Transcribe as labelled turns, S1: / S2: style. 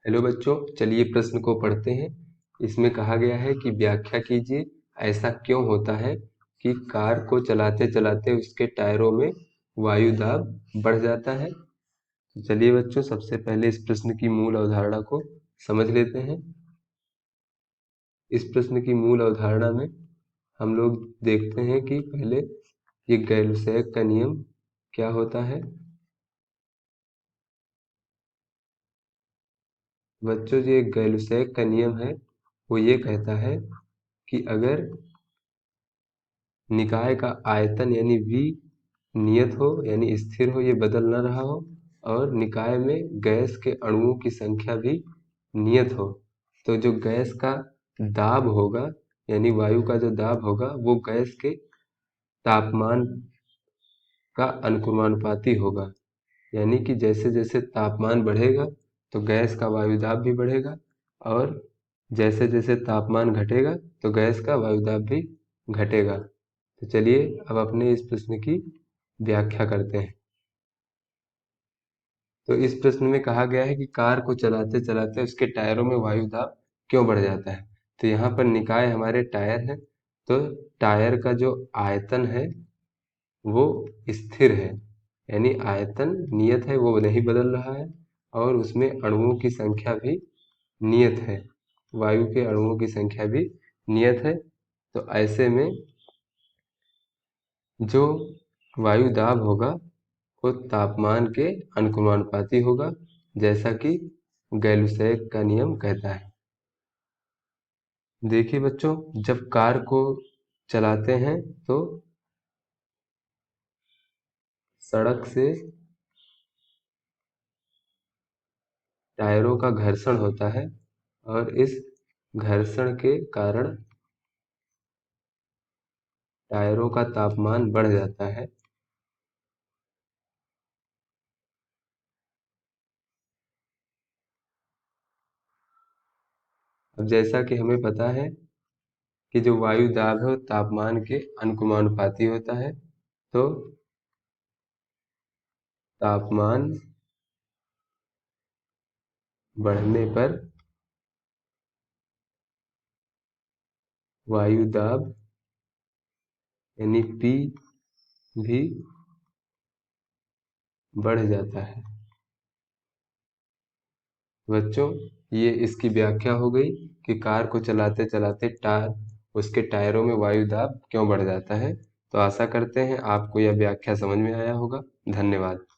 S1: Hello बच्चों, चलिए प्रश्न को पढ़ते हैं। इसमें कहा गया है कि व्याख्या कीजिए, ऐसा क्यों होता है कि कार को चलाते चलाते उसके टायरों में वायु दाब बढ़ जाता है। तो चलिए बच्चों, सबसे पहले इस प्रश्न की मूल अवधारणा को समझ लेते हैं। इस प्रश्न की मूल अवधारणा में हम लोग देखते हैं कि पहले ये गैल-लुसैग का नियम क्या होता है। बच्चों, ये गैल-लुसैग का नियम है, वो ये कहता है कि अगर निकाय का आयतन यानी V नियत हो यानी स्थिर हो, ये बदल न रहा हो, और निकाय में गैस के अणुओं की संख्या भी नियत हो, तो जो गैस का दाब होगा यानी वायु का जो दाब होगा वो गैस के तापमान का अनुक्रमानुपाती होगा। यानी कि जैसे जैसे तापमान बढ़ेगा तो गैस का वायु दाब भी बढ़ेगा, और जैसे जैसे तापमान घटेगा तो गैस का वायु दाब भी घटेगा। तो चलिए अब अपने इस प्रश्न की व्याख्या करते हैं। तो इस प्रश्न में कहा गया है कि कार को चलाते चलाते उसके टायरों में वायु दाब क्यों बढ़ जाता है। तो यहाँ पर निकाय हमारे टायर है, तो टायर का जो आयतन है वो स्थिर है, यानी आयतन नियत है, वो नहीं बदल रहा है, और उसमें अणुओं की संख्या भी नियत है, वायु के अणुओं की संख्या भी नियत है। तो ऐसे में जो वायु दाब होगा वो तापमान के अनुक्रमानुपाती होगा, जैसा कि गैल-लुसैग का नियम कहता है। देखिए बच्चों, जब कार को चलाते हैं तो सड़क से टायरों का घर्षण होता है, और इस घर्षण के कारण टायरों का तापमान बढ़ जाता है। अब जैसा कि हमें पता है कि जो वायु दाब है वो तापमान के अनुक्रमानुपाती होता है, तो तापमान बढ़ने पर वायु दाब यानी P भी बढ़ जाता है। बच्चों, ये इसकी व्याख्या हो गई कि कार को चलाते चलाते उसके टायरों में वायु दाब क्यों बढ़ जाता है। तो आशा करते हैं आपको यह व्याख्या समझ में आया होगा। धन्यवाद।